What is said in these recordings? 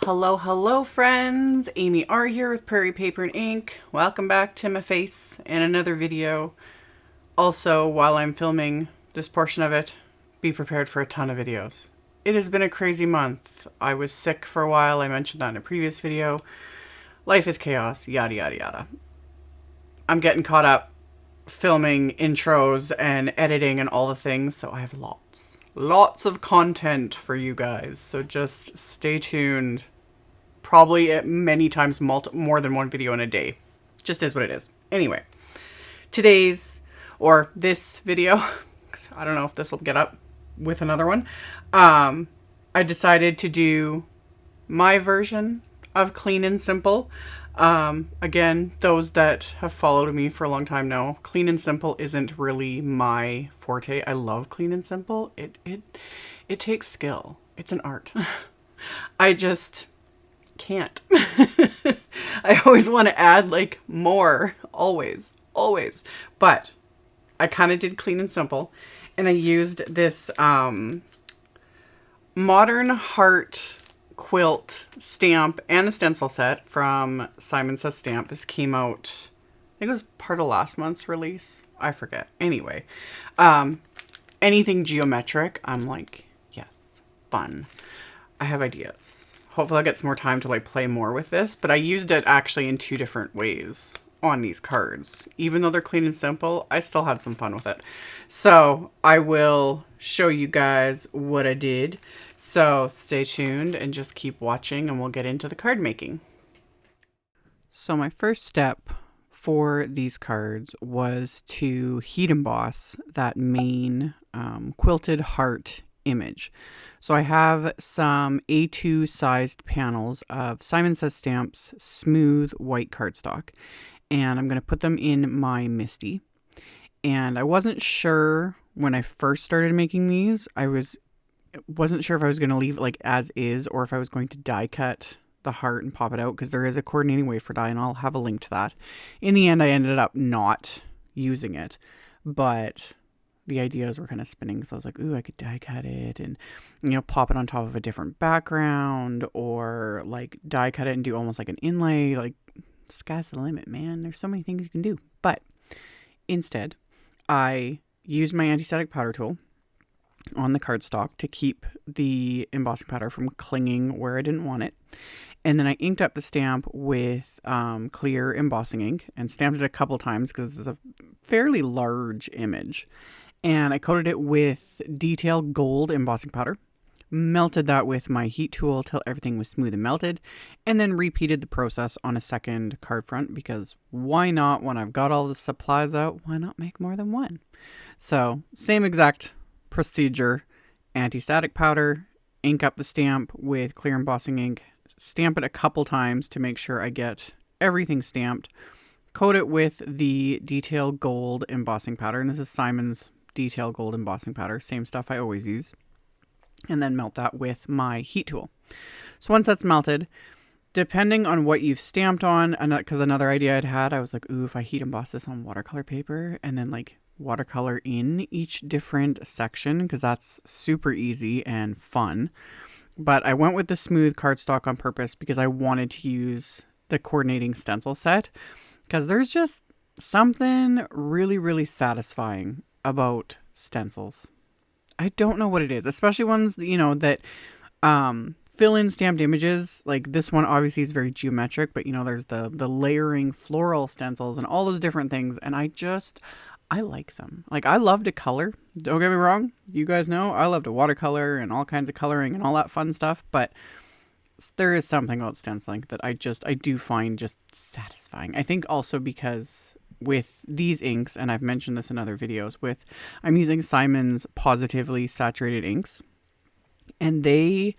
Hello, friends. AmyR here with Prairie Paper and Ink. Welcome back to my face and another video. Also, while I'm filming this portion of it, be prepared for a ton of videos. It has been a crazy month. I was sick for a while. I mentioned that in a previous video. Life is chaos, yada, yada, yada. I'm getting caught up filming intros and editing and all the things, so I have lots of content for you guys. So just stay tuned. Probably at many times more than one video in a day. Just is what it is. Anyway, this video, I don't know if this will get up with another one. I decided to do my version of Clean and Simple. Again, those that have followed me for a long time know Clean and Simple isn't really my forte. I love Clean and Simple. It takes skill. It's an art. I just can't. I always want to add like more, always. But I kind of did Clean and Simple, and I used this Modern Heart quilt stamp and the stencil set from Simon Says Stamp. This came out, I think it was part of last month's release. I forget. Anyway, anything geometric, I'm like, yes, fun. I have ideas. Hopefully I'll get some more time to like play more with this, but I used it actually in two different ways on these cards. Even though they're Clean and Simple, I still had some fun with it. So I will show you guys what I did. So stay tuned and just keep watching and we'll get into the card making. So my first step for these cards was to heat emboss that main quilted heart image. So I have some A2 sized panels of Simon Says Stamp's smooth white cardstock, and I'm going to put them in my MISTI. And I wasn't sure when I first started making these, wasn't sure if I was going to leave it like as is or if I was going to die cut the heart and pop it out, because there is a coordinating wafer die and I'll have a link to that. In the end, I ended up not using it, but the ideas were kind of spinning, so I was like, ooh, I could die cut it and, pop it on top of a different background, or like die cut it and do almost like an inlay. Like, sky's the limit, man. There's so many things you can do. But instead, I used my anti-static powder tool on the cardstock to keep the embossing powder from clinging where I didn't want it. And then I inked up the stamp with clear embossing ink and stamped it a couple times because it's a fairly large image. And I coated it with detail gold embossing powder, melted that with my heat tool till everything was smooth and melted, and then repeated the process on a second card front, because why not? When I've got all the supplies out, why not make more than one? So same exact procedure: anti-static powder, ink up the stamp with clear embossing ink, stamp it a couple times to make sure I get everything stamped, coat it with the detail gold embossing powder, and this is Simon's detail gold embossing powder, same stuff I always use, and then melt that with my heat tool. So once that's melted, depending on what you've stamped on, because another idea I'd had, I was like, ooh, if I heat emboss this on watercolor paper and then like watercolor in each different section, because that's super easy and fun. But I went with the smooth cardstock on purpose because I wanted to use the coordinating stencil set, because there's just something really satisfying about stencils. I don't know what it is, especially ones, that fill in stamped images. Like this one obviously is very geometric, but there's the layering floral stencils and all those different things, and I like them. Like, I love to color. Don't get me wrong. You guys know I love to watercolor and all kinds of coloring and all that fun stuff, but there is something about stenciling that I do find just satisfying. I think also because with these inks, and I've mentioned this in other videos, I'm using Simon's Pawsitively saturated inks, and they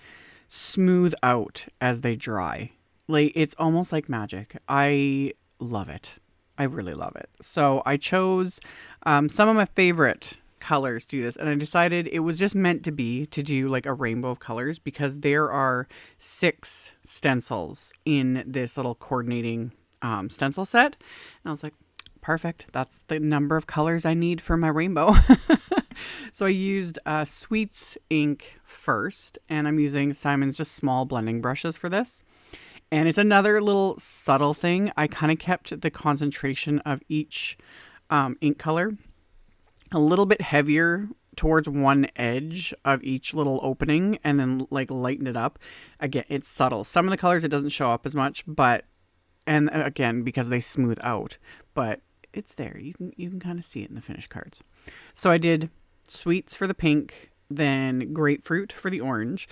smooth out as they dry. Like, it's almost like magic. I love it. I really love it. So I chose some of my favorite colors to do this, and I decided it was just meant to do like a rainbow of colors, because there are 6 stencils in this little coordinating stencil set, and I was like, perfect, that's the number of colors I need for my rainbow. So I used Sweets ink first, and I'm using Simon's just small blending brushes for this. And it's another little subtle thing. I kind of kept the concentration of each ink color a little bit heavier towards one edge of each little opening, and then like lighten it up. Again, it's subtle. Some of the colors it doesn't show up as much, but and again because they smooth out, but it's there. You can kind of see it in the finished cards. So I did Sweets for the pink, then Grapefruit for the orange,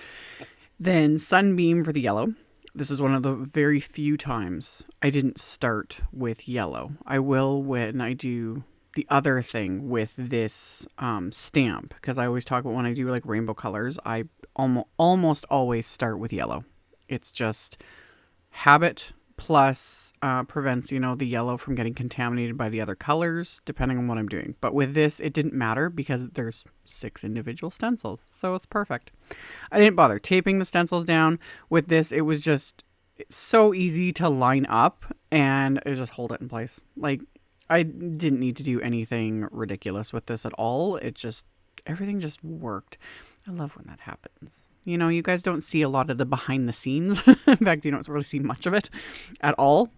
then Sunbeam for the yellow. This is one of the very few times I didn't start with yellow. I will when I do the other thing with this stamp, because I always talk about when I do like rainbow colors, I almost always start with yellow. It's just habit, plus prevents, the yellow from getting contaminated by the other colors, depending on what I'm doing. But with this, it didn't matter because there's 6 individual stencils, so it's perfect. I didn't bother taping the stencils down. With this, it was just so easy to line up and it just hold it in place. Like, I didn't need to do anything ridiculous with this at all. Everything just worked. I love when that happens. You guys don't see a lot of the behind the scenes. In fact, you don't really see much of it at all.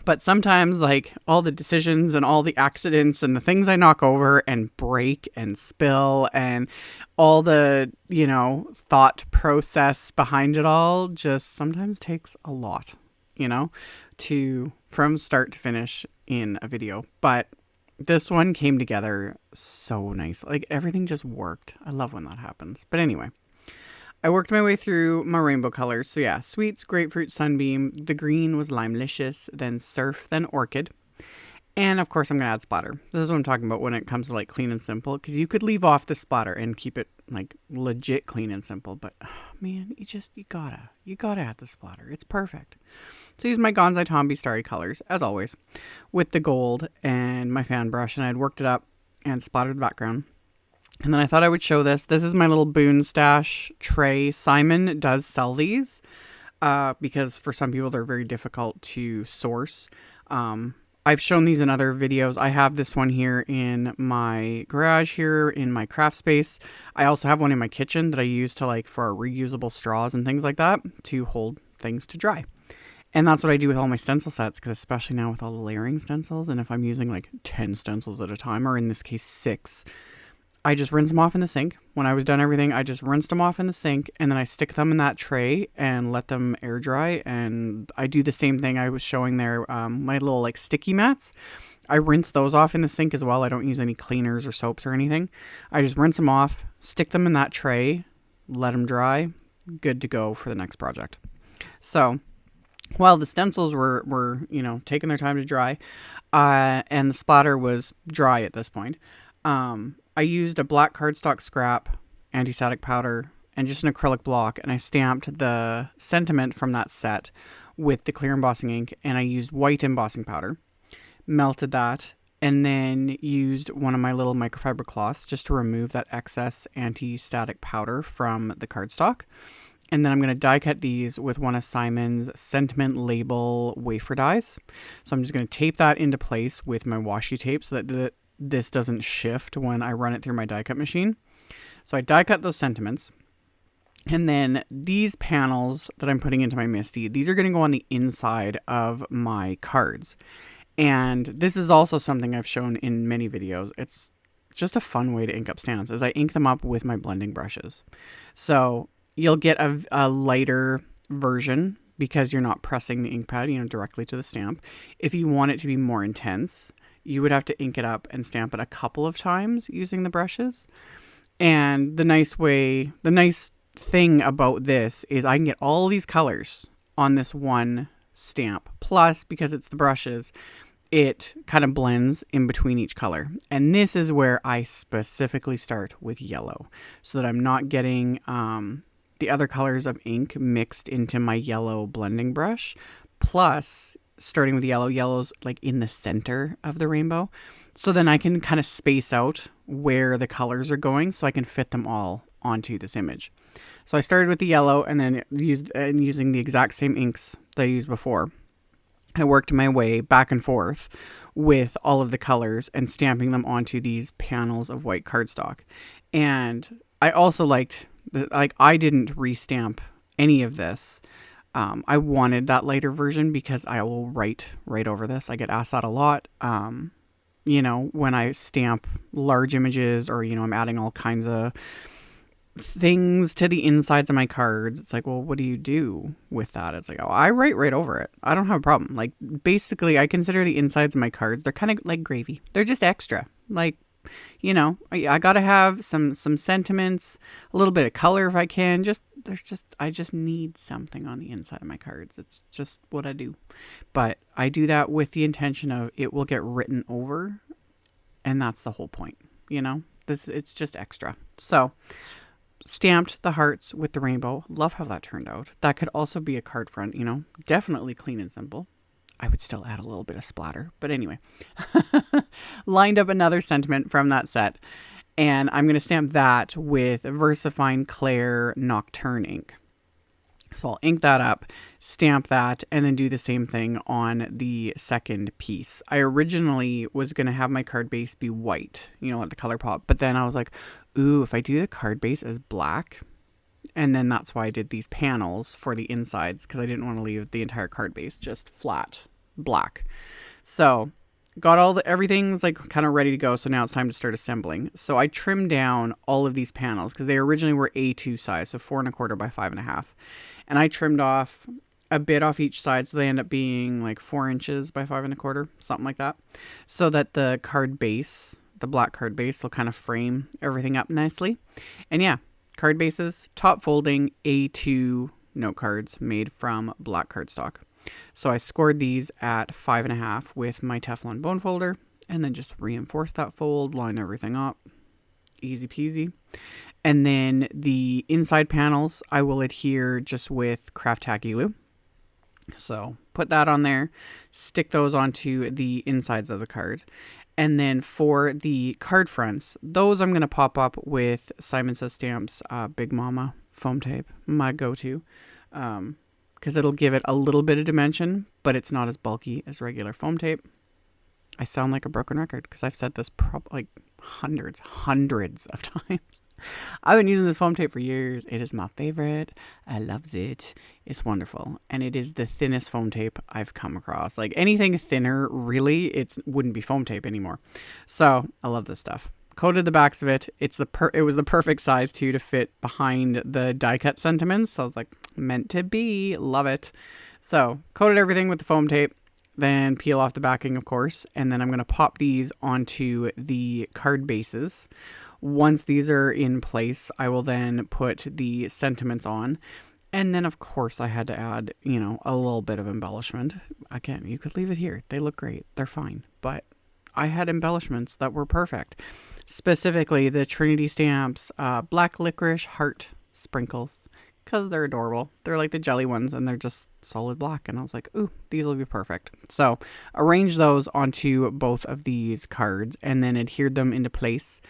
But sometimes, like, all the decisions and all the accidents and the things I knock over and break and spill and all the, thought process behind it all just sometimes takes a lot, from start to finish in a video. But this one came together so nice. Like, everything just worked. I love when that happens. But anyway, I worked my way through my rainbow colors. So yeah, Sweets, Grapefruit, Sunbeam. The green was Limelicious, then Surf, then Orchid. And of course I'm going to add splatter. This is what I'm talking about when it comes to like clean and simple, because you could leave off the splatter and keep it like legit clean and simple. But man, you gotta add the splatter. It's perfect. So I used my Gonzai Tombi Starry colors, as always, with the gold and my fan brush, and I had worked it up and splattered the background. And then I thought I would show this. This is my little Boon Stash tray. Simon does sell these because for some people they're very difficult to source. I've shown these in other videos. I have this one here in my garage here in my craft space. I also have one in my kitchen that I use to for reusable straws and things like that to hold things to dry. And that's what I do with all my stencil sets, because especially now with all the layering stencils, and if I'm using like 10 stencils at a time, or in this case 6, I just rinse them off in the sink. When I was done everything, I just rinsed them off in the sink, and then I stick them in that tray and let them air dry. And I do the same thing I was showing there, my little like sticky mats. I rinse those off in the sink as well. I don't use any cleaners or soaps or anything. I just rinse them off, stick them in that tray, let them dry, good to go for the next project. So while the stencils were taking their time to dry, and the splatter was dry at this point, I used a black cardstock scrap, anti-static powder, and just an acrylic block, and I stamped the sentiment from that set with the clear embossing ink, and I used white embossing powder, melted that, and then used one of my little microfiber cloths just to remove that excess anti-static powder from the cardstock. And then I'm going to die cut these with one of Simon's sentiment label wafer dies. So I'm just going to tape that into place with my washi tape so that this doesn't shift when I run it through my die cut machine. So I die cut those sentiments. And then these panels that I'm putting into my MISTI, these are going to go on the inside of my cards. And this is also something I've shown in many videos. It's just a fun way to ink up stamps, is I ink them up with my blending brushes. So you'll get a lighter version because you're not pressing the ink pad, directly to the stamp. If you want it to be more intense, you would have to ink it up and stamp it a couple of times using the brushes. And the nice thing about this is I can get all these colors on this one stamp. Plus, because it's the brushes, it kind of blends in between each color. And this is where I specifically start with yellow, so that I'm not getting the other colors of ink mixed into my yellow blending brush. Plus, starting with yellow's like in the center of the rainbow. So then I can kind of space out where the colors are going so I can fit them all onto this image. So I started with the yellow and then using the exact same inks that I used before. I worked my way back and forth with all of the colors and stamping them onto these panels of white cardstock. And I also liked, I didn't restamp any of this. I wanted that lighter version because I will write right over this. I get asked that a lot. When I stamp large images or, I'm adding all kinds of things to the insides of my cards. It's like, well, what do you do with that? It's like, oh, I write right over it. I don't have a problem. Like, basically, I consider the insides of my cards, they're kind of like gravy. They're just extra. Like, I gotta have some sentiments, a little bit of color if I can. I just need something on the inside of my cards. It's just what I do. But I do that with the intention of it will get written over, and that's the whole point. It's just extra. So, stamped the hearts with the rainbow. Love how that turned out. That could also be a card front, definitely clean and simple. I would still add a little bit of splatter, but anyway. Lined up another sentiment from that set, and I'm going to stamp that with VersaFine Clair Nocturne ink. So I'll ink that up, stamp that, and then do the same thing on the second piece. I originally was going to have my card base be white, like the color pop, but then I was like, ooh, if I do the card base as black, and then that's why I did these panels for the insides, because I didn't want to leave the entire card base just flat black. So got everything's like kind of ready to go. So now it's time to start assembling. So I trimmed down all of these panels because they originally were A2 size, so 4 1/4 by 5 1/2. And I trimmed off a bit off each side, so they end up being like 4 inches by 5 1/4, something like that. So that the card base, the black card base, will kind of frame everything up nicely. And yeah, card bases, top folding A2 note cards made from black cardstock. So I scored these at 5 1/2 with my Teflon bone folder, and then just reinforce that fold, line everything up. Easy peasy. And then the inside panels, I will adhere just with craft tacky glue. So put that on there, stick those onto the insides of the card. And then for the card fronts, those I'm going to pop up with Simon Says Stamps Big Mama foam tape, my go-to. Because it'll give it a little bit of dimension, but it's not as bulky as regular foam tape. I sound like a broken record because I've said this like hundreds of times. I've been using this foam tape for years. It is my favorite. I loves it. It's wonderful. And it is the thinnest foam tape I've come across. Like anything thinner, really, it wouldn't be foam tape anymore. So I love this stuff. Coated the backs of it. It was the perfect size too to fit behind the die cut sentiments. So I was like, meant to be. Love it. So coated everything with the foam tape. Then peel off the backing, of course. And then I'm going to pop these onto the card bases. Once these are in place, I will then put the sentiments on. And then, of course, I had to add, a little bit of embellishment. Again, you could leave it here. They look great. They're fine. But I had embellishments that were perfect. Specifically, the Trinity Stamps black licorice heart sprinkles. Because they're adorable. They're like the jelly ones, and they're just solid black. And I was like, ooh, these will be perfect. So arrange those onto both of these cards and then adhere them into place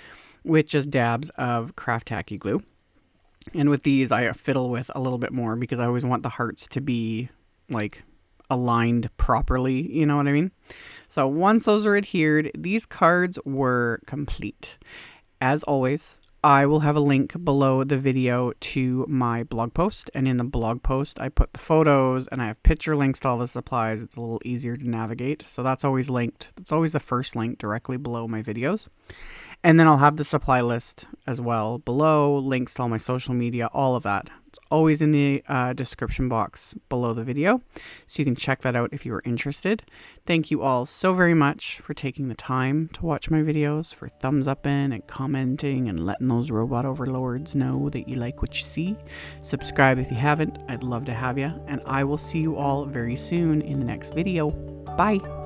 with just dabs of craft tacky glue. And with these, I fiddle with a little bit more because I always want the hearts to be like aligned properly. You know what I mean? So once those are adhered, these cards were complete. As always, I will have a link below the video to my blog post. And in the blog post, I put the photos and I have picture links to all the supplies. It's a little easier to navigate. So that's always linked. It's always the first link directly below my videos. And then I'll have the supply list as well below, links to all my social media, all of that. It's always in the description box below the video, so you can check that out if you are interested. Thank you all so very much for taking the time to watch my videos, for thumbs upping and commenting and letting those robot overlords know that you like what you see. Subscribe if you haven't. I'd love to have you, and I will see you all very soon in the next video. Bye!